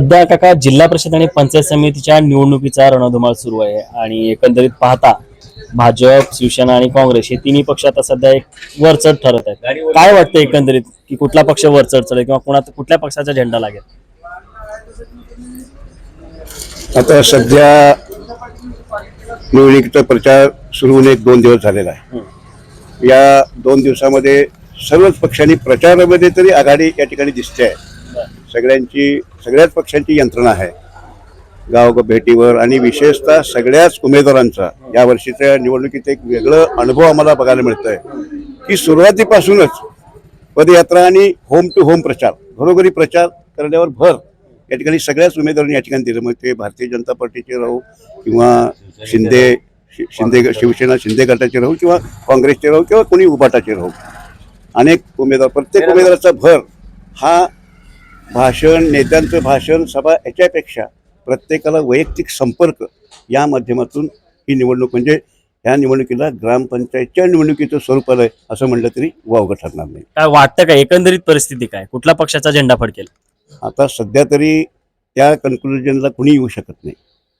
सध्या काका जिल्हा परिषद आणि पंचायत समितीच्या निवडणुकीचा रणधुमाळ सुरू आहे आणि एकंदरीत पाहता भाजप, शिवसेना आणि काँग्रेस हे तिन्ही पक्ष आता सध्या एक वरचढ ठरत आहेत. काय वाटतं एकंदरीत की कुठला पक्ष वरचढ चढेल किंवा कुठल्या पक्षाचा झेंडा लागेल? आता सध्या निवडणुकीचा प्रचार सुरू होऊन 1-2 दिवस झालेला आहे. या 2 दिवसामध्ये सर्वच पक्षांनी प्रचारामध्ये तरी आघाडी या ठिकाणी दिसते आहे. सगळ्याच पक्षांची यंत्रणा आहे गाव भेटीवर आणि विशेषतः सगळ्याच उमेदवारांचा या वर्षीच्या निवडणुकीत एक वेगळं अनुभव आम्हाला बघायला मिळतोय की सुरुवातीपासूनच पदयात्रा आणि होम टू होम प्रचार, घरोघरी प्रचार करण्यावर भर या ठिकाणी सगळ्याच उमेदवारांनी या ठिकाणी दिलं. मग ते भारतीय जनता पार्टीचे राहू किंवा शिवसेना शिंदे गटाचे राहू किंवा काँग्रेसचे राहू किंवा कोणी उभाटाचे राहू, अनेक उमेदवार, प्रत्येक उमेदवाराचा भर हा भाषण, नेत्यांचं भाषण, सभा याच्यापेक्षा प्रत्येकाला वैयक्तिक संपर्क या माध्यमातून ही निवडणूक, म्हणजे ह्या निवडणुकीला ग्रामपंचायतच्या निवडणुकीचं स्वरूप आलंय असं म्हणलं तरी वावगं ठरणार नाही. काय वाटतं का एकंदरीत परिस्थिती काय, कुठल्या पक्षाचा झेंडा फडकेल? आता सध्या तरी त्या कन्क्लुजनला कुणी येऊ शकत नाही.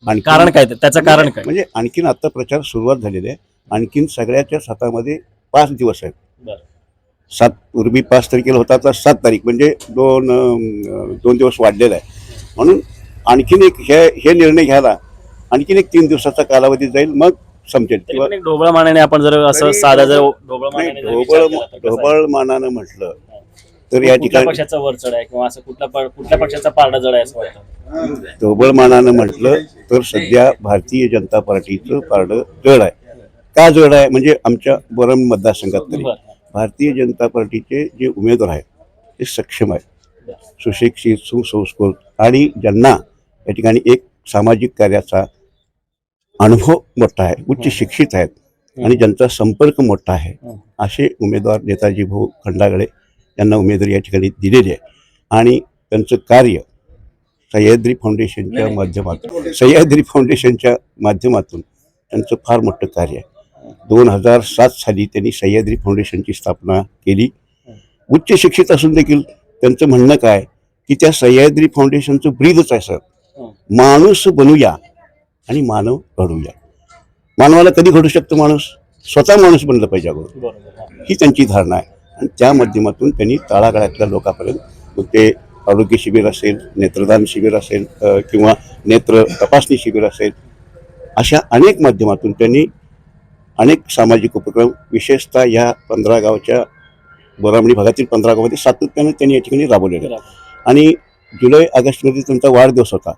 आणि कारण काय, त्याचं कारण काय? म्हणजे आणखीन आता प्रचार सुरुवात झालेली आहे. आणखीन सगळ्याच्याच हातामध्ये 5 दिवस आहेत. 7 पूर्वी 5 तारखेला होता, आता 7 तारीख म्हणजे दोन दिवस वाढलेला आहे. म्हणून आणखीन एक हे निर्णय घ्यायला आणखीन एक 3 दिवसाचा कालावधी जाईल, मग समजेल. किंवा ढोबळ मानाने आपण जर असं साधा जर ढोबळ मानानं म्हटलं तर या ठिकाणी पक्षाचा वरचढ आहे किंवा असं कुठल्या पक्षाचा पारडा जड आहे असं वाटतं? ढोबळ मानानं म्हटलं तर सध्या भारतीय जनता पार्टीचं पारडं जड आहे. का जड आहे म्हणजे आमच्या बोराम मतदारसंघात तरी भारतीय जनता पार्टीचे जे उमेदवार आहेत ते सक्षम आहेत, सुशिक्षित, सुसंस्कृत आणि ज्यांना या ठिकाणी एक सामाजिक कार्याचा अनुभव मोठा आहे, उच्च शिक्षित आहेत आणि ज्यांचा संपर्क मोठा आहे, असे उमेदवार नेताजी भाऊ खंडागळे यांना उमेदवारी या ठिकाणी दिलेली आहे. आणि त्यांचं कार्य सह्याद्री फाउंडेशनच्या माध्यमातून त्यांचं फार मोठं कार्य आहे. 2007 साली त्यांनी सह्याद्री फाउंडेशनची स्थापना केली. उच्च शिक्षित असून देखील त्यांचं म्हणणं काय की त्या सह्याद्री फाउंडेशनचं ब्रीदच आहे, सर, माणूस बनूया आणि मानव घडूया. मानवाला कधी घडू शकतो माणूस? स्वतः माणूस बनलं पाहिजे अगोदर, ही त्यांची धारणा आहे. आणि त्या माध्यमातून त्यांनी तळागाळातल्या लोकांपर्यंत, मग ते आरोग्य शिबिर असेल, नेत्रदान शिबिर असेल किंवा नेत्र तपासणी शिबिर असेल, अशा अनेक माध्यमातून त्यांनी अनेक सामाजिक उपक्रम, विशेषतः या 15 गावच्या बोरामणी भागातील 15 गावामध्ये सातत्यानं त्यांनी या ठिकाणी राबवलेले. आणि जुलै-ऑगस्टमध्ये त्यांचा वाढदिवस होता.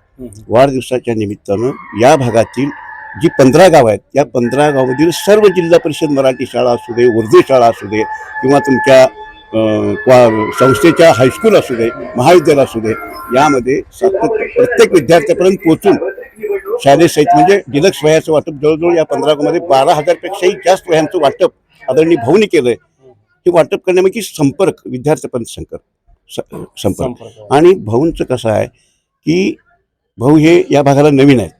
वाढदिवसाच्या निमित्तानं या भागातील जी 15 गाव आहेत, या 15 गावामधील सर्व जिल्हा परिषद मराठी शाळा असू दे, उर्दू शाळा असू दे किंवा तुमच्या संस्थेच्या हायस्कूल असू दे, महाविद्यालय असू दे, यामध्ये प्रत्येक विद्यार्थ्यापर्यंत पोहोचून शालेय साहित्य म्हणजे डिलक्स वह्यांचं वाटप जवळजवळ या 15 गावामध्ये 12,000पेक्षाही जास्त वह्यांचं वाटप आदरणीय भाऊनी केलंय. हे वाटप करण्यामध्ये संपर्क, विद्यार्थ्यापर्यंत संपर्क. आणि भाऊंचं कसं आहे की भाऊ हे या भागाला नवीन आहेत,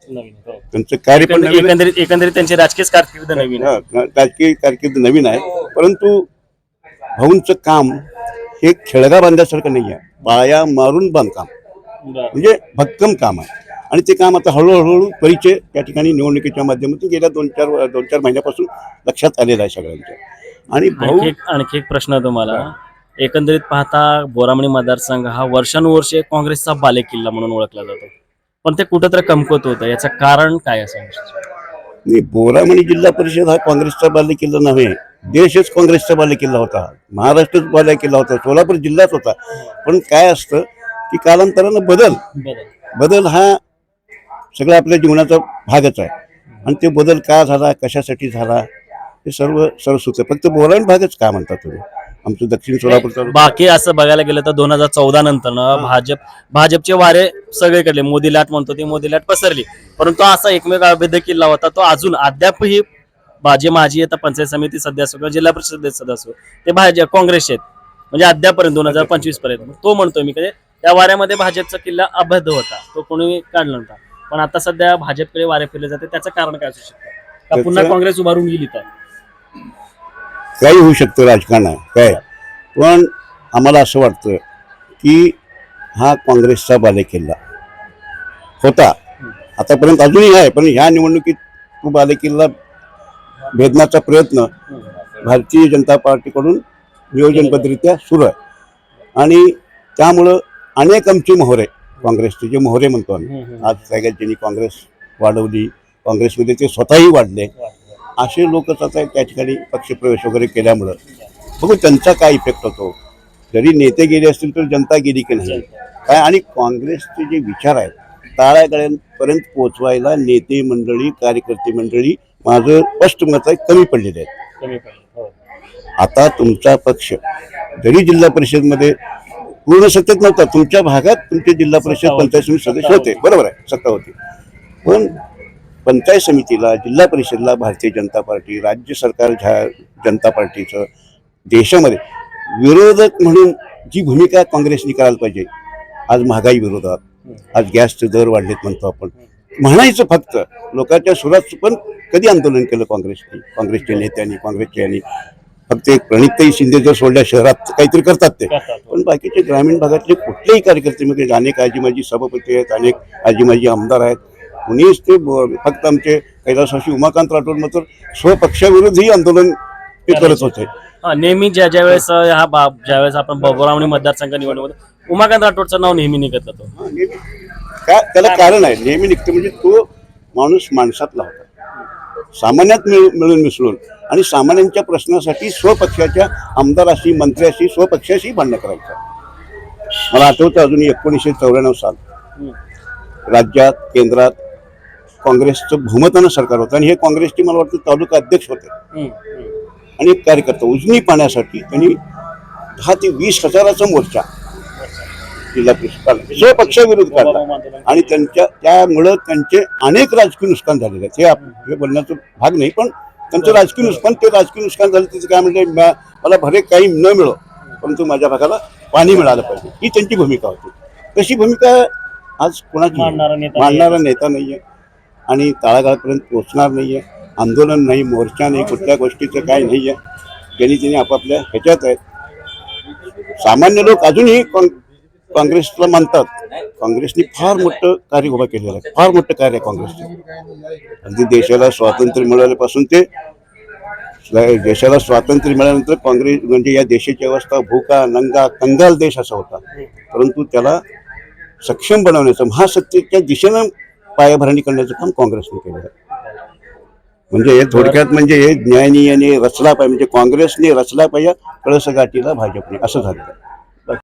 त्यांचं कार्य पण एकंदरीत त्यांची राजकीय कारकीर्द नवीन आहे, राजकीय कारकीर्द नवीन आहे. परंतु भाऊंचं काम हे खेळगा बांधल्यासारखं नाही आहे, बाया मारून बांधकाम, म्हणजे भक्कम काम आहे. आणि ते काम आता हळूहळू परिचय या ठिकाणी निवडणुकीच्या माध्यमातून गेल्या 2-4 महिन्यापासून लक्षात आलेला आहे सगळ्यांच्या. आणि आणखी एक प्रश्न तुम्हाला, एकंदरीत पाहता बोरामणी मतदारसंघ हा वर्षानुवर्षे काँग्रेसचा बालेकिल्ला म्हणून ओळखला जातो, पण ते कुठंतरी कमकुवत होतं. याचं कारण काय असं? बोरामणी जिल्हा परिषद हा काँग्रेसचा बालेकिल्ला नव्हे, देशच काँग्रेसचा बालेकिल्ला होता, महाराष्ट्रच बालेकिल्ला होता, सोलापूर जिल्हाच होता. पण काय असतं की कालांतरानं बदल हा सगळा आपल्या जीवनाचा भागच आहे. आणि ते बदल का झाला, कशासाठी झाला, हे सर्व सरसूचं. फक्त बोरामणी भागच का म्हणतात तुम्ही? आमचं दक्षिण सोलापूरचा बाकी असं बघायला गेलं तर 2014 नंतर भाजपचे वारे सगळीकडे, मोदी लाट म्हणतो ती मोदी लाट पसरली. परंतु असा एकमेव अभेद्य किल्ला होता, तो अजून अद्यापही माजी आता पंचायत समिती सदस्य किंवा जिल्हा परिषद सदस्य ते भाजप काँग्रेसचे आहेत, म्हणजे अद्यापर्यंत 2025 पर्यंत. तो म्हणतोय मी, त्या वाऱ्यामध्ये भाजपचा किल्ला अभेद्य होता, तो कोणी काढला नव्हता. पण आता सध्या भाजपकडे वारे फिरले जाते, त्याचं कारण काय असू शकतं? का पुन्हा काँग्रेस उभारून गेली तर काही होऊ शकतं राजकारणात काय. पण आम्हाला असं वाटतं की हा काँग्रेसचा बालेकिल्ला होता, आतापर्यंत अजूनही आहे, पण ह्या निवडणुकीत तो बालेकिल्ला भेदण्याचा प्रयत्न भारतीय जनता पार्टीकडून नियोजनबद्धरित्या सुरू आहे. आणि त्यामुळं अनेक आमचे मोहरे, काँग्रेसचे जे मोहरे म्हणतो आम्ही, आज सगळ्यात ज्यांनी काँग्रेस वाढवली, काँग्रेसमध्ये ते स्वतःही वाढले, असे लोकच आता त्या ठिकाणी पक्षप्रवेश वगैरे केल्यामुळं बघू त्यांचा काय इफेक्ट होतो. जरी नेते गेले असतील तर जनता गेली की नाही काय. आणि काँग्रेसचे जे विचार आहेत तळागाळापर्यंत पोचवायला नेते मंडळी, कार्यकर्ते मंडळी, माझं स्पष्ट मत आहे, कमी पडलेले आहेत. आता तुमचा पक्ष जरी जिल्हा परिषदमध्ये पूर्ण सत्तेत नव्हता, तुमच्या भागात तुमचे जिल्हा परिषद पंचायत समिती सदस्य होते, बरोबर आहे, सत्ता होती, पण पंचायत समितीला, जिल्हा परिषदला भारतीय जनता पार्टी, राज्य सरकार जनता पार्टीचं देशामध्ये विरोधक म्हणून जी भूमिका काँग्रेसने करायला पाहिजे, आज महागाई विरोधात, आज गॅसचे दर वाढलेत म्हणतो आपण, म्हणायचं फक्त लोकांच्या सुरात, पण कधी आंदोलन केलं काँग्रेसने, काँग्रेसच्या नेत्यांनी, काँग्रेसच्या यांनी. फक्त एक प्रणितताई शिंदे जर सोडल्या शहरात काहीतरी करतात ते, पण बाकीचे ग्रामीण भागातले कुठलेही कार्यकर्ते, म्हणजे अनेक आजी माझी सभापती आहेत, अनेक आजी माझी आमदार आहेत, कुणीच ते फक्त आमचे कैलासवासी उमाकांत राठोड मात्र स्वपक्षाविरोधी आंदोलन ते करत होते. नेहमी ज्यावेळेस ज्यावेळेस आपण बोरावणी मतदारसंघ निवडणूक उमाकांत राठोडचं नाव नेहमी निघत जातो. त्याला कारण आहे, नेहमी निघतं म्हणजे तो माणूस माणसातला होता, सामान्यात मिळून मिसळून, आणि सामान्यांच्या प्रश्नासाठी स्वपक्षाच्या आमदाराशी, मंत्र्याशी, स्वपक्षाशी भांडण करायचं. मला आठवतं अजून 1994 साल राज्यात, केंद्रात काँग्रेसचं बहुमतानं सरकार होतं, आणि हे काँग्रेसचे मला वाटतं तालुका अध्यक्ष होते, आणि एक कार्यकर्ता उजनी पाण्यासाठी त्यांनी 10 ते 20 हजाराचा मोर्चा जिल्हा परिषद काढला, स्वपक्षाविरोध काढला, आणि त्यामुळं त्यांचे अनेक राजकीय नुकसान झालेले आहेत. हे बोलण्याचा भाग नाही, पण त्यांचं राजकीय नुकसान, ते राजकीय नुकसान झालं त्याचं काय म्हणजे, मला भले काही न मिळो परंतु माझ्या भागाला पाणी मिळालं पाहिजे, ही त्यांची भूमिका होती. तशी भूमिका आज कोणाची मांडणारा नेता नाहीये, आणि तळागाळापर्यंत पोहोचणार नाहीये, आंदोलन नाही, मोर्चा नाही, कुठल्या गोष्टीचं काय नाहीये, ज्यांनी त्यांनी आपापल्या ह्याच्यात आहेत. सामान्य लोक अजूनही काँग्रेसला मानतात. काँग्रेसने फार मोठं कार्य उभं केलेलं आहे, फार मोठं कार्य आहे काँग्रेसचं. अगदी देशाला स्वातंत्र्य मिळाल्यापासून ते देशाला स्वातंत्र्य मिळाल्यानंतर काँग्रेस म्हणजे या देशाची अवस्था भूका, नंगा, कंगाल देश असा होता, परंतु त्याला सक्षम बनवण्याचं, महासत्तेच्या दिशेनं पायाभरणी करण्याचं काम काँग्रेसने केलं आहे. म्हणजे हे थोडक्यात म्हणजे हे ज्ञानी आणि रचला पाहिजे, म्हणजे काँग्रेसने रचला पाहिजे, कळसगाठीला भाजपने, असं झालं.